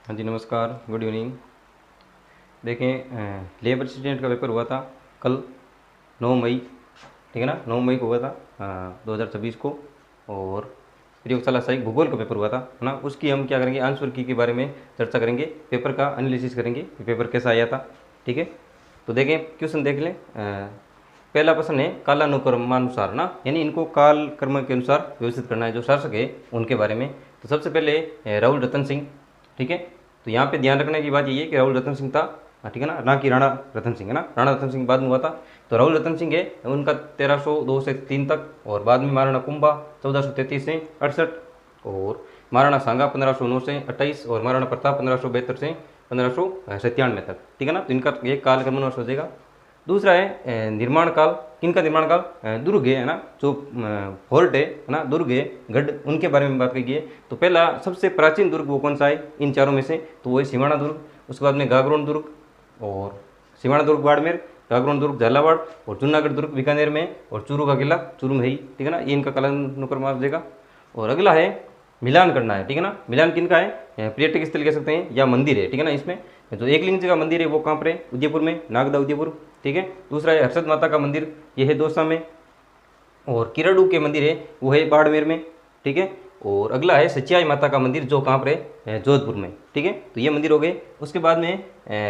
हाँ जी, नमस्कार, good evening. देखें, लेबर असिस्टेंट का पेपर हुआ था कल 9 मई, ठीक है ना। 9 मई को हुआ था 2026 को। और प्रयोगशाला सहायक भूगोल का पेपर हुआ था, है ना। उसकी हम क्या करेंगे, आंसर की के बारे में चर्चा करेंगे, पेपर का एनालिसिस करेंगे कि पेपर कैसा आया था, ठीक है। तो देखें, क्वेश्चन देख लें। पहला प्रश्न है कालानुक्रमानुसार, ना, यानी इनको काल कर्म के अनुसार व्यवस्थित करना है, जो शासक है उनके बारे में। तो सबसे पहले राहुल रतन सिंह, ठीक है। तो यहाँ पे ध्यान रखने की बात ये है कि राहुल रतन सिंह था, ठीक है ना कि राणा रतन सिंह, है ना। राणा रतन सिंह बाद में हुआ था। तो राहुल रतन सिंह है उनका 1302 से 3 तक, और बाद में महाराणा कुंभा 1433 से 68, और महाराणा सांगा 1509 से 28, और महाराणा प्रताप 1572 से 1597 तक, ठीक है ना। तो इनका एक काल क्रम हो जाएगा। दूसरा है निर्माण काल। किनका निर्माण काल? दुर्ग है ना, जो फोर्ट है ना, दुर्ग है, गढ़, उनके बारे में बात की है। तो पहला सबसे प्राचीन दुर्ग वो कौन सा है इन चारों में से? तो वो है सिवाना दुर्ग। उसके बाद में गागरोन दुर्ग, और सिवाना दुर्ग बाड़मेर, गागरोन दुर्ग झालावाड़, और जूनागढ़ दुर्ग बीकानेर में, और चूरू का किला चूरू में ही, ठीक है ना। ये इनका कालानुक्रम आ जाएगा। और अगला है मिलान करना है, ठीक है ना। मिलान किनका है? पर्यटक स्थल कह सकते हैं या मंदिर है, ठीक है ना। इसमें जो एकलिंग जी का मंदिर है वो कहाँ पर है? उदयपुर में, नागदा उदयपुर, ठीक है। दूसरा है हर्षद माता का मंदिर, ये है दौसा में। और किरडू के मंदिर है वो है बाड़मेर में, ठीक है। और अगला है सचियाई माता का मंदिर, जो कहाँ पर है? जोधपुर में, ठीक है। तो ये मंदिर हो गए। उसके बाद में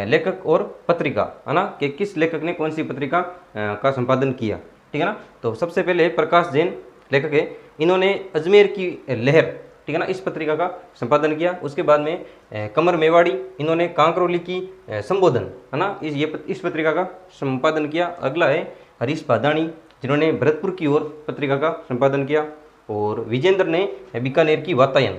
लेखक और पत्रिका, है ना, कि किस लेखक ने कौन सी पत्रिका का संपादन किया, ठीक है ना। तो सबसे पहले प्रकाश जैन लेखक है, इन्होंने अजमेर की लहर, ठीक है ना, इस पत्रिका का संपादन किया। उसके बाद में कमर मेवाड़ी, इन्होंने कांकरोली की संबोधन, है ना, इस पत्रिका का संपादन किया। अगला है हरीश भादानी, जिन्होंने भरतपुर की ओर पत्रिका का संपादन किया। और विजेंद्र ने बीकानेर की वातायन,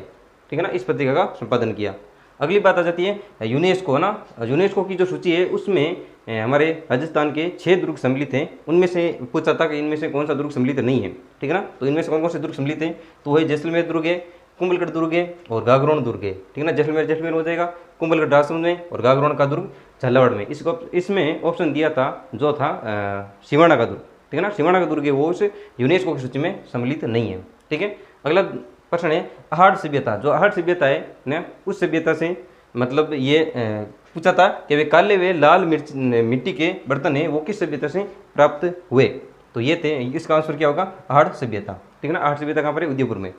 ठीक है ना, इस पत्रिका का संपादन किया। अगली बात आ जाती है यूनेस्को, है ना। यूनेस्को की जो सूची है उसमें हमारे राजस्थान के 6 दुर्ग सम्मिलित हैं। उनमें से पूछा था कि इनमें से कौन सा दुर्ग सम्मिलित नहीं है, ठीक है ना। तो इनमें से कौन कौन से दुर्ग सम्मिलित हैं? तो वही जैसलमेर दुर्ग है, कुंभलगढ़ दुर्ग है, और गागरोन दुर्ग है, ठीक है ना। जैसलमेर हो जाएगा, कुंभलगढ़ राजसमंद में, और गागरोन का दुर्ग झालावाड़ में। इसमें ऑप्शन दिया था जो था सिवाना का दुर्ग, ठीक है ना। सिवाना का दुर्ग है वो उस यूनेस्को की सूची में सम्मिलित नहीं है, ठीक है। अगला प्रश्न है अहाड़ सभ्यता। जो अहाड़ सभ्यता है ना, उस सभ्यता से मतलब ये पूछा था कि वे काले व लाल मिट्टी के बर्तन है वो किस सभ्यता से प्राप्त हुए? तो ये थे, इसका आंसर क्या होगा? अहाड़ सभ्यता, ठीक है ना। अहाड़ सभ्यता कहाँ पर है? उदयपुर में।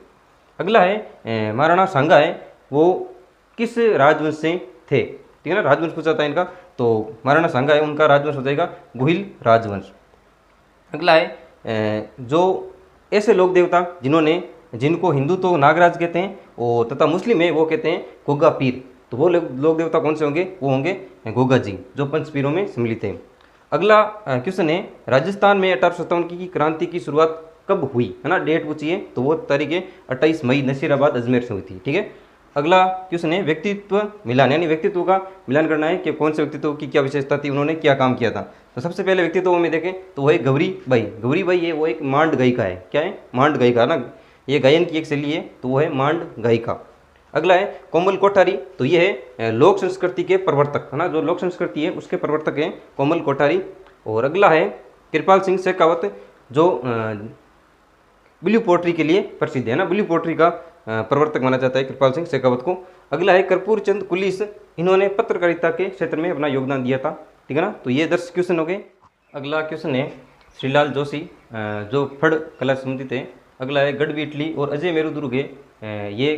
अगला है महाराणा सांगा है वो किस राजवंश से थे, ठीक है ना। राजवंश पूछा था इनका, तो महाराणा सांगा है उनका राजवंश हो जाएगा गुहिल राजवंश। अगला है जो ऐसे लोक देवता जिनको हिंदू तो नागराज कहते हैं, और तथा मुस्लिम है वो कहते हैं गोगा पीर। तो वो लोक देवता कौन से होंगे? वो होंगे गोगा जी, जो पंचपीरों में सम्मिलित हैं। अगला क्वेश्चन है राजस्थान में 1857 की क्रांति की शुरुआत कब हुई, है ना। डेट पूछी है, तो वो तारीख है 28 मई, नसीराबाद अजमेर से हुई थी, ठीक है। अगला क्वेश्चन है व्यक्तित्व मिलान, यानी व्यक्तित्व का मिलान करना है कि कौन से व्यक्तित्व की क्या विशेषता थी, उन्होंने क्या काम किया था। तो सबसे पहले व्यक्तित्व में देखें तो वही गौरी बाई। गौरी बाई है वो एक मांड गायिका है, क्या है? मांड गायिका ना, ये गायन की एक शैली है, तो वो है मांड गायिका। अगला है कोमल कोठारी, तो ये है लोक संस्कृति के प्रवर्तक, है ना, जो लोक संस्कृति है उसके प्रवर्तक हैं कोमल कोठारी। और अगला है कृपाल सिंह शेखावत, जो ब्लू पोट्री के लिए प्रसिद्ध है ना, ब्लू पोट्री का प्रवर्तक माना जाता है कृपाल सिंह शेखावत को। अगला है कर्पूर चंद कुलीस, इन्होंने पत्रकारिता के क्षेत्र में अपना योगदान दिया था, ठीक है ना। तो ये 10 क्वेश्चन हो गए। अगला क्वेश्चन है श्रीलाल जोशी, जो फड़ कला से संबंधित है। अगला है गढ़ इटली और अजय मेरू दुर्ग है, ये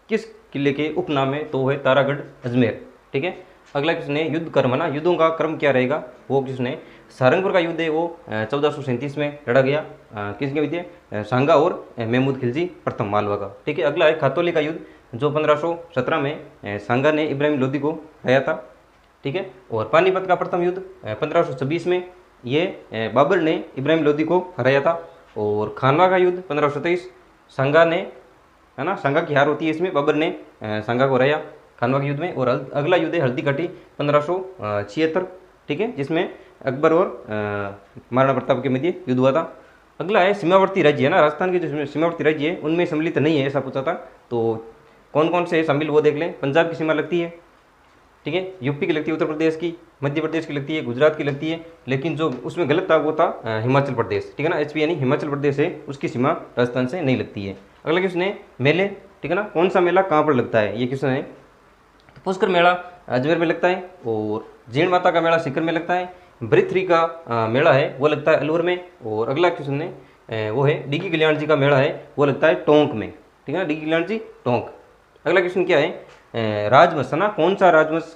किस किले के उपनाम है? तो वो है तारागढ़ अजमेर, ठीक है। अगला क्वेश्चन है युद्ध कर्म, ना, युद्धों का क्रम क्या रहेगा? वो क्वेश्चन है सारंगपुर का युद्ध है वो 1437 में लड़ा गया, किसके बीच? सांगा और महमूद खिलजी प्रथम मालवा का, ठीक है। अगला है खातौली का युद्ध, जो 1517 में सांगा ने इब्राहिम लोदी को हराया था, ठीक है। और पानीपत का प्रथम युद्ध 1526 में, ये बाबर ने इब्राहिम लोदी को हराया था। और खानवा का युद्ध 1527, सांगा ने, है ना, सांगा की हार होती है इसमें, बाबर ने सांगा को हराया खानवा के युद्ध में। और अगला युद्ध है हल्दी घाटी 1576, ठीक है, जिसमें अकबर और महाराणा प्रताप के मध्य युद्ध हुआ था। अगला है सीमावर्ती राज्य, है ना, राजस्थान के जो सीमावर्ती राज्य है उनमें सम्मिलित नहीं है, ऐसा पूछा था। तो कौन कौन से शामिल वो देख लें। पंजाब की सीमा लगती है, ठीक है, यूपी की लगती है, उत्तर प्रदेश की, मध्य प्रदेश की लगती है, गुजरात की लगती है, लेकिन जो उसमें गलत था वो था हिमाचल प्रदेश, ठीक है ना। एचपी यानी हिमाचल प्रदेश है, उसकी सीमा राजस्थान से नहीं लगती है। अगला क्वेश्चन है मेले, ठीक है ना, कौन सा मेला कहाँ पर लगता है, ये क्वेश्चन है। पुष्कर मेला अजमेर में लगता है, और जीण माता का मेला सीकर में लगता है। बृथ्री का मेला है वो लगता है अलवर में। और अगला क्वेश्चन है वो है डिगी कल्याण जी का मेला है वो लगता है टोंक में, ठीक है ना, डिगी कल्याण जी टोंक। अगला क्वेश्चन क्या है, राजवंश है ना, कौन सा राजवंश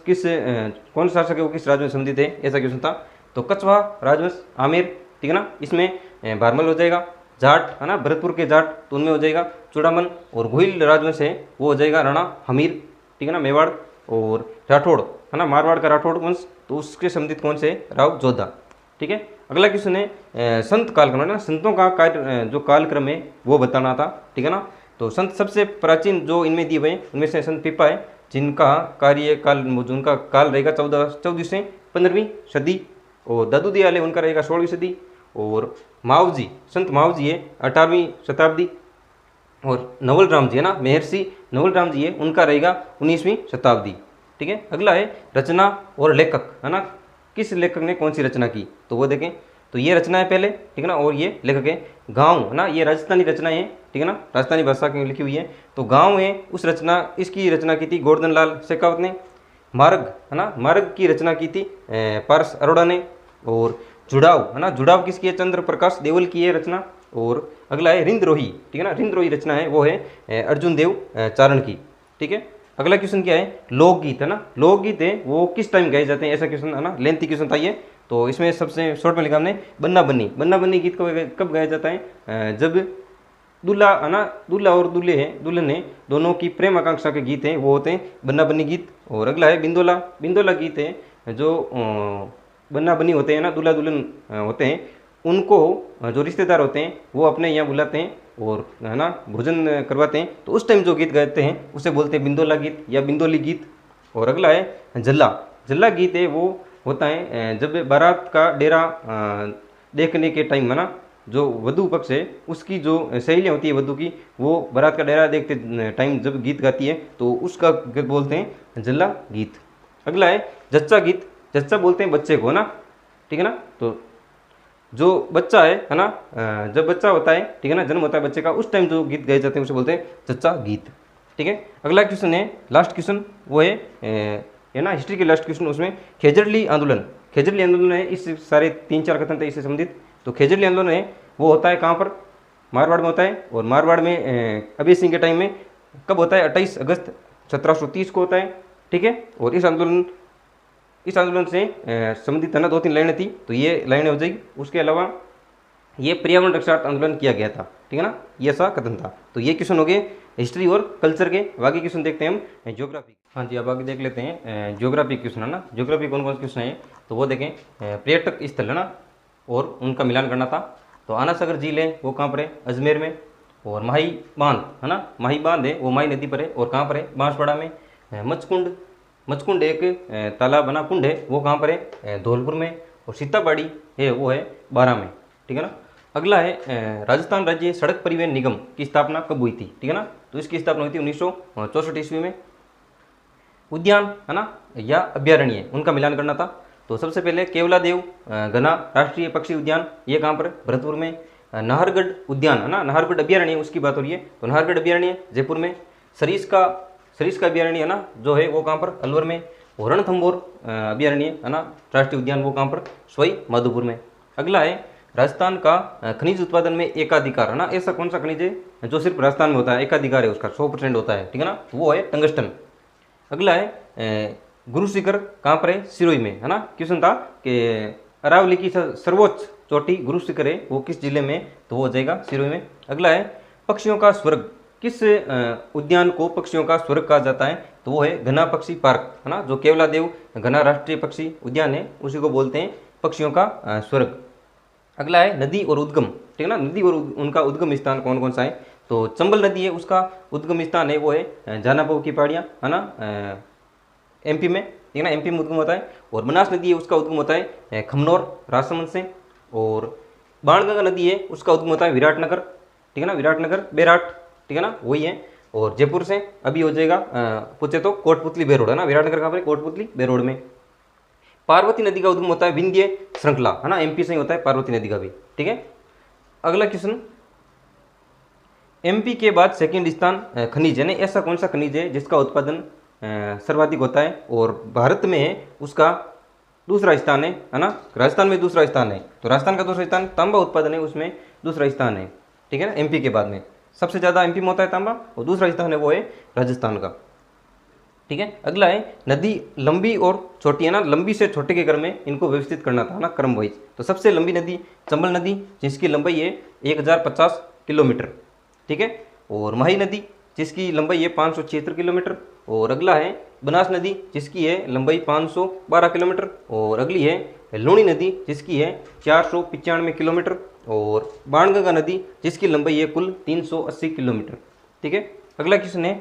कौन सा शासक है वो किस राजवंश से संबंधित है, ऐसा क्वेश्चन था। तो कछवा राजवंश आमेर, ठीक है ना, इसमें भारमल हो जाएगा। जाट है ना, भरतपुर के जाट तो उनमें हो जाएगा चूड़ामन। और घुइल राजवंश है वो हो जाएगा राणा हमीर, ठीक है ना, मेवाड़। और राठौड़ है ना, मारवाड़ का राठौड़ वंश, तो उसके संबंधित कौन से, राव जोधा, ठीक है। अगला क्वेश्चन है संत कालक्रम है ना, संतों का कार्य जो कालक्रम है वो बताना था, ठीक है ना। तो संत सबसे प्राचीन जो इनमें दिए हुए हैं उनमें से संत पीपा है, जिनका कार्यकाल जिनका काल रहेगा 14वीं से 15वीं सदी। और दादू दयाल है उनका रहेगा 16वीं सदी। और मावजी, संत मावजी है 18वीं शताब्दी। और नवल राम जी है ना, महर्षि नवल राम जी है उनका रहेगा 19वीं शताब्दी, ठीक है। अगला है रचना और लेखक है ना, किस लेखक ने कौन सी रचना की, तो वो देखें। तो ये रचना है पहले, ठीक है ना, और ये लेखक है। गाँव है ना, ये राजस्थानी रचनाएं हैं, ठीक है ना, राजस्थानी भाषा की लिखी हुई है। तो गाँव है उस रचना, इसकी रचना की थी गोवर्धन लाल शेखावत ने। मार्ग है ना, मार्ग की रचना की थी पारस अरोड़ा ने। और जुड़ाव है ना, जुड़ाव किसकी है, चंद्र प्रकाश देवल की है रचना। और अगला है रिंदरोही, ठीक है ना, रिंदरोही रचना है वो है अर्जुन देव चारण की, ठीक है। अगला क्वेश्चन क्या है, लोकगीत है ना, लोकगीत है वो किस टाइम गाए जाते हैं, ऐसा क्वेश्चन है ना, लेंथी क्वेश्चन था ये। तो इसमें सबसे शॉर्ट में लिखा हमने बन्ना बन्नी। बन्ना बन्नी गीत कब गाया जाता है, जब दूल्हा है ना, दूल्हा और दूल्हे हैं, दुल्हन है, दोनों की प्रेम आकांक्षा के गीत हैं वो होते हैं बन्ना बन्नी गीत। और अगला है बिंदोला। बिंदोला गीत है जो बन्ना बन्नी होते हैं ना, दूल्हा दुल्हन होते हैं, उनको जो रिश्तेदार होते हैं वो अपने यहाँ बुलाते हैं और है ना भोजन करवाते हैं, तो उस टाइम जो गीत गाते हैं उसे बोलते हैं बिंदोला गीत या बिंदोली गीत। और अगला है जल्ला। जल्ला गीत है वो होता है जब बारात का डेरा देखने के टाइम है ना, जो वधु पक्ष है उसकी जो सहेलियाँ होती है वधु की, वो बारात का डेरा देखते टाइम जब गीत गाती है तो उसका बोलते हैं जल्ला गीत। अगला है जच्चा गीत। जच्चा बोलते हैं बच्चे को, है ना, ठीक है ना। तो जो बच्चा है ना, जब बच्चा होता है, ठीक है ना, जन्म होता है बच्चे का, उस टाइम जो गीत गाए जाते हैं उसे बोलते हैं जच्चा गीत, ठीक है। अगला क्वेश्चन है लास्ट क्वेश्चन, वो है ना हिस्ट्री के लास्ट क्वेश्चन, उसमें खेजड़ली आंदोलन। खेजड़ली आंदोलन है, इस सारे 3-4 कथन थे इससे संबंधित। तो खेजड़ली आंदोलन है वो होता है कहाँ पर, मारवाड़ में होता है। और मारवाड़ में अभय सिंह के टाइम में कब होता है, 28 अगस्त 1730 को होता है, ठीक है। और इस आंदोलन से संबंधित है ना 2-3 लाइनें थी, तो ये लाइनें हो जाएगी। उसके अलावा ये पर्यावरण रक्षार्थ आंदोलन किया गया था, ठीक है ना, ये ऐसा कथन था। तो ये क्वेश्चन हो गए हिस्ट्री और कल्चर के। बाकी क्वेश्चन देखते हैं हम ज्योग्राफी। हाँ जी, अब आगे देख लेते हैं ज्योग्राफी क्वेश्चन, है ना। ज्योग्राफी कौन कौन से क्वेश्चन है, तो वो देखें पर्यटक स्थल है ना, और उनका मिलान करना था। तो आना सागर झील है वो कहाँ पर है, अजमेर में। और माही बांध है ना, माही बांध है वो माही नदी पर है, और कहाँ पर है, बांसवाड़ा में। मचकुंड एक तालाब बना कुंड है वो कहाँ पर है, धौलपुर में। और सीताबाड़ी है वो है बारां में, ठीक है ना। अगला है राजस्थान राज्य सड़क परिवहन निगम की स्थापना कब हुई थी, ठीक है ना। तो इसकी स्थापना हुई थी 1964 ईस्वी में। उद्यान है ना या अभ्यारण्य, उनका मिलान करना था। तो सबसे पहले केवलादेव घना राष्ट्रीय पक्षी उद्यान, ये कहाँ पर, भरतपुर में। नाहरगढ़ उद्यान है ना, नाहरगढ़ अभ्यारण्य उसकी बात हो रही है, तो नाहरगढ़ अभ्यारण्य जयपुर में। सरीस का अभ्यारण्य है ना जो है वो कहाँ पर, अलवर में। और रणथंभौर अभ्यारण्य है ना राष्ट्रीय उद्यान, वो कहाँ पर, सवाई माधोपुर में। अगला है राजस्थान का खनिज उत्पादन में एकाधिकार है ना, ऐसा कौन सा खनिज है जो सिर्फ राजस्थान में होता है, एकाधिकार है उसका, 100% होता है, ठीक है ना, वो है टंगस्टन। अगला है गुरु शिखर कहाँ पर है, सिरोही में, है ना। क्वेश्चन था कि अरावली की सर्वोच्च चोटी गुरु शिखर है वो किस जिले में, तो वो हो जाएगा सिरोही में। अगला है पक्षियों का स्वर्ग, किस उद्यान को पक्षियों का स्वर्ग कहा जाता है, तो वो है घना पक्षी पार्क, है ना, जो केवलादेव घना राष्ट्रीय पक्षी उद्यान है उसी को बोलते हैं पक्षियों का स्वर्ग। अगला है नदी और उद्गम, ठीक है ना, नदी और उनका उद्गम स्थान कौन कौन सा है, तो चंबल नदी है उसका उद्गम स्थान है वो है जानापो की पहाड़ियाँ, है ना, एमपी में, ठीक है ना, एमपी में उद्गम होता है। और बनास नदी है उसका उद्गम होता है खमनौर राजसमंद से। और बाणगंगा नदी है उसका उद्गम होता है विराटनगर, ठीक है ना, विराटनगर बेराट, ठीक है ना, वही है। और जयपुर से अभी हो जाएगा पूछे तो कोटपुतली बेरोड, है ना, विराटनगर कहाँ पर, कोटपुतली बेरोड में। पार्वती नदी का उद्गम होता है विंध्य श्रृंखला, है ना, एमपी से ही होता है पार्वती नदी का भी, ठीक है। अगला क्वेश्चन, एमपी के बाद सेकंड स्थान खनिज है ना, ऐसा कौन सा खनिज है जिसका उत्पादन सर्वाधिक होता है, और भारत में उसका दूसरा स्थान है ना। राजस्थान में दूसरा स्थान है, तो राजस्थान का दूसरा स्थान तांबा उत्पादन है, उसमें दूसरा स्थान है, ठीक है ना। एमपी के बाद में सबसे ज़्यादा एमपी में होता है तांबा, और दूसरा स्थान है वो है राजस्थान का, ठीक है। अगला है नदी लंबी और छोटी है ना, लंबी से छोटे के क्रम में इनको व्यवस्थित करना था ना, क्रम वाइज। तो सबसे लंबी नदी चंबल नदी, जिसकी लंबाई है 1050 किलोमीटर, ठीक है। और माही नदी, जिसकी लंबाई है 576 किलोमीटर। और अगला है बनास नदी, जिसकी है लंबाई 512 किलोमीटर। और अगली है लूणी नदी, जिसकी है 495 किलोमीटर। और बाणगंगा नदी, जिसकी लंबाई है कुल 380 किलोमीटर, ठीक है। अगला क्वेश्चन है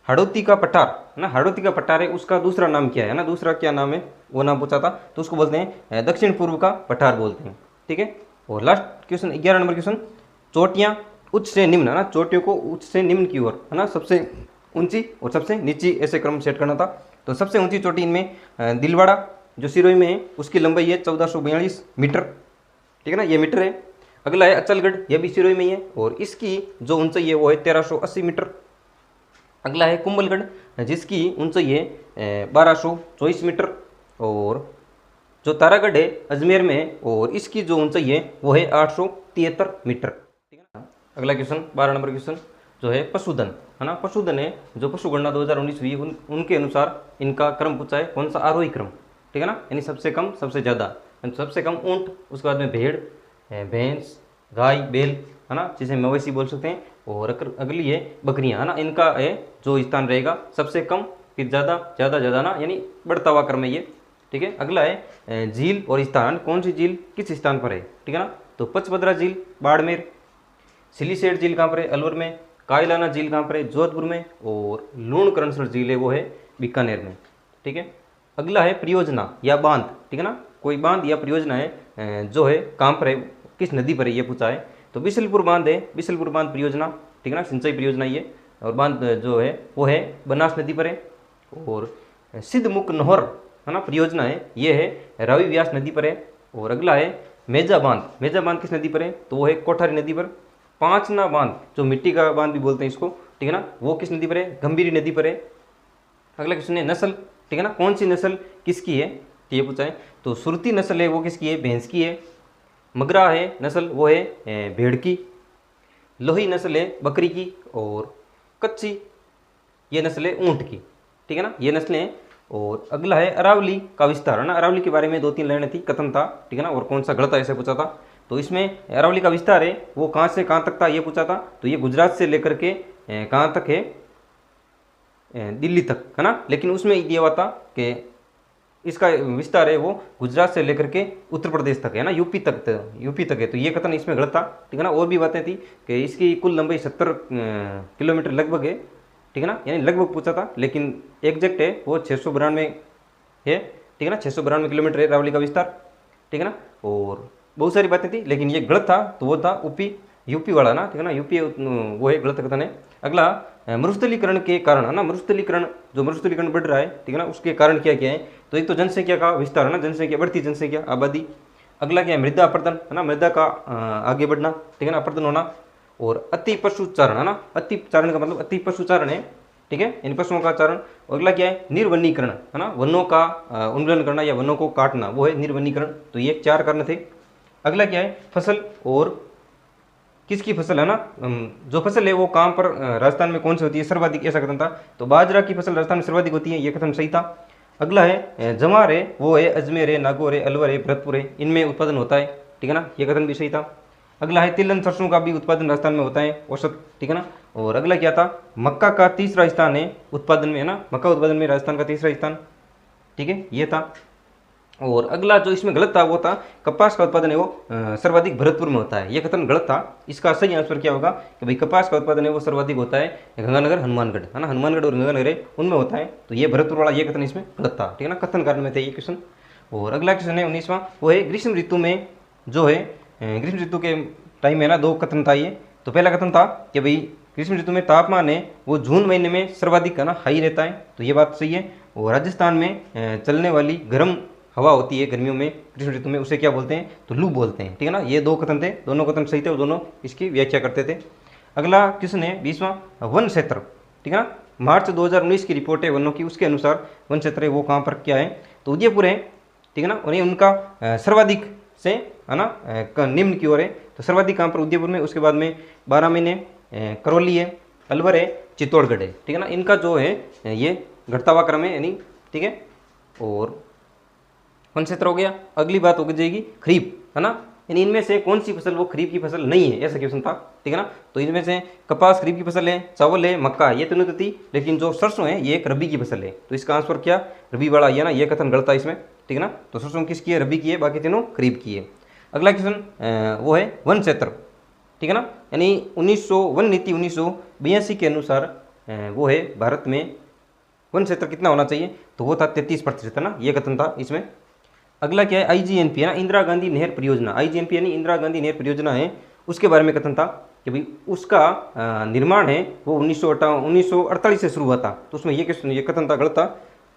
हाड़ौती का पठार ना, हाड़ौती का पठार है, उसका दूसरा नाम क्या है ना, दूसरा क्या नाम है वो नाम पूछा था, तो उसको बोलते हैं दक्षिण पूर्व का पठार बोलते हैं, ठीक है। और लास्ट क्वेश्चन 11 नंबर क्वेश्चन, चोटियाँ उच्च से निम्न है ना, चोटियों को उच्च से निम्न की ओर है ना, सबसे ऊंची और सबसे नीची ऐसे क्रम सेट करना था। तो सबसे ऊंची चोटी इनमें दिलवाड़ा जो सिरोही में है, उसकी लंबाई है 1442 मीटर, ठीक है ना, ये मीटर है। अगला है अचलगढ़, यह भी सिरोही में ही है, और इसकी जो ऊंचाई है वो है 1380 मीटर। अगला है कुंभलगढ़, जिसकी ऊंचाई है 1224 मीटर। और जो तारागढ़ है अजमेर में है, और इसकी जो ऊंचाई है वो है 873 मीटर, ठीक है ना। अगला क्वेश्चन 12 नंबर क्वेश्चन जो है पशुधन है ना, पशुधन है जो पशुगणना 2019 हुई उनके अनुसार इनका क्रम पूछा है, कौन सा आरोही क्रम, ठीक है ना, यानी सबसे कम सबसे ज़्यादा। सबसे कम ऊँट, उसके बाद में भेड़, भैंस, गाय, बैल है ना, जिसे मवेशी बोल सकते हैं। और अगली है बकरियां है ना, इनका है जो स्थान रहेगा सबसे कम फिर ज़्यादा ज़्यादा ज़्यादा ना, यानी बढ़ता हुआ क्रम है ये, ठीक है। अगला है झील और स्थान, कौन सी झील किस स्थान पर है, ठीक है ना। तो पचभद्रा झील बाड़मेर, सिलीसेठ झील कहाँ पर है, अलवर में, कायलाना झील कहाँ पर है, जोधपुर में, और लूणकरणसर झील है वो है बीकानेर में, ठीक है। अगला है परियोजना या बांध, ठीक है ना, कोई बांध या परियोजना है जो है कहाँ पर है, किस नदी पर है, ये पूछा है। तो बिशलपुर बांध है, बिशलपुर बांध परियोजना, ठीक है ना, सिंचाई परियोजना ये। और बांध जो है वो है बनास नदी पर है। और सिद्धमुख नहर है ना परियोजना है, ये है रावी व्यास नदी पर है। और अगला है मेजा बांध, मेजा बांध किस नदी पर है, तो वो है कोठारी नदी पर। पांचना बांध जो मिट्टी का बांध भी बोलते हैं इसको, ठीक है ना, वो किस नदी पर है, गंभीरी नदी पर है। अगला क्वेश्चन है नस्ल, ठीक है ना, कौन सी नस्ल किसकी है, ये पूछा है। तो सुरती नस्ल है वो किसकी है, भैंस की है। मगरा है नस्ल वो है भेड़ की। लोही नस्ल है बकरी की। और कच्ची ये नस्ल है ऊँट की, ठीक है ना, ये नस्लें हैं। और अगला है अरावली का विस्तार है ना, अरावली के बारे में 2-3 लाइनें थी, कथन था, ठीक है ना, और कौन सा गलत है ऐसे पूछा था। तो इसमें अरावली का विस्तार है वो कहाँ से कहाँ तक था ये पूछा था। तो ये गुजरात से लेकर के कहाँ तक है, दिल्ली तक है ना, लेकिन उसमें दिया हुआ था कि इसका विस्तार है वो गुजरात से लेकर के उत्तर प्रदेश तक है ना, यूपी तक है। तो ये कथन इसमें गलत था, ठीक है ना। और भी बातें थी कि इसकी कुल लंबाई 70 किलोमीटर लगभग है, ठीक है ना, यानी लगभग पूछा था, लेकिन एग्जैक्ट है वो 692 है, ठीक है ना, 692 किलोमीटर है अरावली का विस्तार, ठीक है ना। और बहुत सारी बातें थी, लेकिन ये गलत था, तो वो था यूपी वाला ना, ठीक है ना, यूपी वो है, गलत कथन है। अगला मरुस्थलीकरण के कारण है ना, मरुस्थलीकरण बढ़ रहा है, ठीक है ना, उसके कारण क्या क्या है। तो एक तो जनसंख्या का विस्तार है ना, जनसंख्या बढ़ती, जनसंख्या आबादी। अगला क्या है मृदा अपरदन है ना, मृदा का आगे बढ़ना, ठीक है ना, अपरदन होना। और अति पशुचारण है ना, अति चारण का मतलब अति पशुचारण है, ठीक है, इन पशुओं का चारण। और अगला क्या है निर्वनीकरण है ना, वनों का उन्मूलन करना या वनों को काटना, वो है निर्वनीकरण। तो ये 4 कारण थे। अगला क्या है फसल, और किसकी फसल है ना, जो फसल है वो कहाँ पर राजस्थान में कौन सी होती है सर्वाधिक, ऐसा कथन था। तो बाजरा की फसल राजस्थान में सर्वाधिक होती है, ये कथन सही था। अगला है जवार है वो है अजमेर है, नागौर है, अलवर है, भरतपुर है, इनमें उत्पादन होता है, ठीक है ना, ये कथन भी सही था। अगला है तिलहन सरसों का भी उत्पादन राजस्थान में होता है औसत, ठीक है ना। और अगला क्या था मक्का का तीसरा स्थान है उत्पादन में है ना, मक्का उत्पादन में राजस्थान का तीसरा स्थान, ठीक है, ये था। और अगला जो इसमें गलत था वो था कपास का उत्पादन है वो सर्वाधिक भरतपुर में होता है, ये कथन गलत था। इसका सही आंसर क्या होगा कि भाई कपास का उत्पादन है वो सर्वाधिक होता है गंगानगर हनुमानगढ़ है ना, हनुमानगढ़ और गंगानगर है उनमें होता है। तो ये भरतपुर वाला ये कथन इसमें गलत था, ठीक है ना, कथन कारण में थे ये क्वेश्चन। और अगला क्वेश्चन है 19वां, वो है ग्रीष्म ऋतु में जो है ग्रीष्म ऋतु के टाइम है ना 2 कथन था ये। तो पहला कथन था कि भाई ग्रीष्म ऋतु में तापमान है वो जून महीने में सर्वाधिक है ना हाई रहता है, तो ये बात सही है। और राजस्थान में चलने वाली गर्म हवा होती है गर्मियों में ग्रीष्म ऋतु में, उसे क्या बोलते हैं तो लू बोलते हैं, ठीक है ना। ये 2 कथन थे, दोनों कथन सही थे और दोनों इसकी व्याख्या करते थे। अगला क्वेश्चन है 20वां वन क्षेत्र, ठीक है ना, मार्च 2019 की रिपोर्ट है वनों की, उसके अनुसार वन क्षेत्र है वो कहाँ पर क्या है, तो उदयपुर है, ठीक है ना। और ये उनका सर्वाधिक से है ना निम्न की ओर है, तो सर्वाधिक कहाँ पर उदयपुर में, उसके बाद में 12 महीने करौली है, अलवर है, चित्तौड़गढ़ है, ठीक है ना। इनका जो है ये घटता हुआ क्रम है यानी, ठीक है। और वन क्षेत्र हो गया। अगली बात हो जाएगी खरीफ, है ना, यानी इनमें से कौन सी फसल वो खरीफ की फसल नहीं है, ऐसा क्वेश्चन था, ठीक है ना। तो इनमें से कपास खरीफ की फसल है, चावल है, मक्का, ये तीनों तो थी, लेकिन जो सरसों है ये एक रबी की फसल है, तो इसका आंसर क्या रबी वाला ये ना, ये कथन गलत है इसमें, ठीक है ना। तो सरसों किसकी है, रबी की है, बाकी तीनों खरीफ की है। अगला क्वेश्चन वो है वन क्षेत्र, ठीक है ना, यानी 1900 वन नीति 1982 के अनुसार वो है भारत में वन क्षेत्र कितना होना चाहिए, तो वो था 33% है ना, ये कथन था इसमें। अगला क्या है, आईजीएनपी है ना, इंदिरा गांधी नहर परियोजना, आईजीएनपी यानी इंदिरा गांधी नहर परियोजना है, उसके बारे में कथन था कि भाई उसका निर्माण है वो 1948 से शुरू हुआ था, तो उसमें ये कथन था गलत था,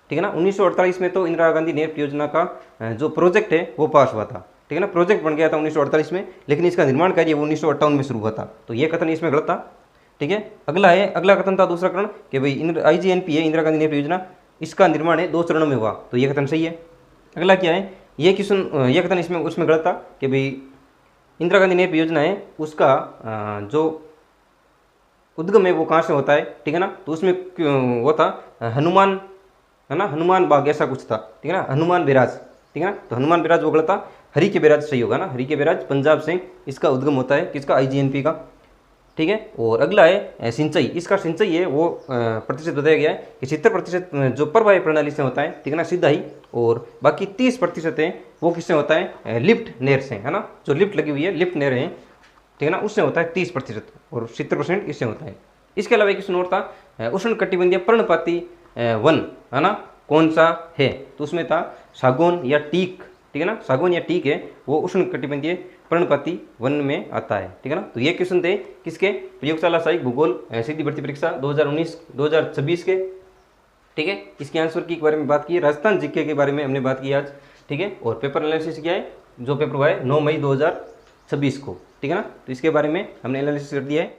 ठीक है ना। 1948 में तो इंदिरा गांधी नहर परियोजना का जो प्रोजेक्ट है वो पास हुआ था, ठीक है ना, प्रोजेक्ट बन गया था 1948 में, लेकिन इसका निर्माण कार्य वो 1958 में शुरू हुआ था, तो ये कथन इसमें गलत था, ठीक है। अगला कथन था दूसरा कथन कि भाई आईजीएनपी है इंदिरा गांधी नहर परियोजना, इसका निर्माण है 2 चरणों में हुआ, तो ये कथन सही है। अगला क्या है, ये कथन इसमें उसमें गलत था कि भाई इंदिरा गांधी नहर परियोजना है उसका जो उद्गम है वो कहाँ से होता है, ठीक है ना, तो उसमें वो था हनुमान, है ना, हनुमान बाग ऐसा कुछ था, ठीक है ना, हनुमान बैराज, ठीक है ना, तो हनुमान बैराज वो गलत था, हरी के बैराज सही होगा ना, हरी के बैराज पंजाब से इसका उद्गम होता है, किसका, आईजीएनपी का, ठीक है। और अगला है सिंचाई, इसका सिंचाई है वो प्रतिशत बताया गया है कि 70% जो प्रवाह प्रणाली से होता है, ठीक है ना, सीधा ही, और बाकी 30% है वो किससे होता है, लिफ्ट नहर से, है ना, जो लिफ्ट लगी हुई है, लिफ्ट नहर है, ठीक है ना, उससे होता है 30%, और 70% इससे होता है। इसके अलावा एक क्वेश्चन और था, उष्ण कटिबंधीय पर्णपाती वन, है ना, कौन सा है, तो उसमें था सागौन या टीक, ठीक है ना, सागौन या टीक है वो उष्ण कटिबंधीय पर्णपाती वन में आता है, ठीक है ना। तो ये क्वेश्चन थे किसके, प्रयोगशाला सहायक भूगोल सीधी भर्ती परीक्षा 2019-2026 के, ठीक है। इसके आंसर की बारे में बात की, राजस्थान जीके के बारे में हमने बात की आज, ठीक है। और पेपर एनालिसिस क्या है, जो पेपर हुआ है 9 मई 2026 को, ठीक है ना, तो इसके बारे में हमने एनालिसिस कर दिया है।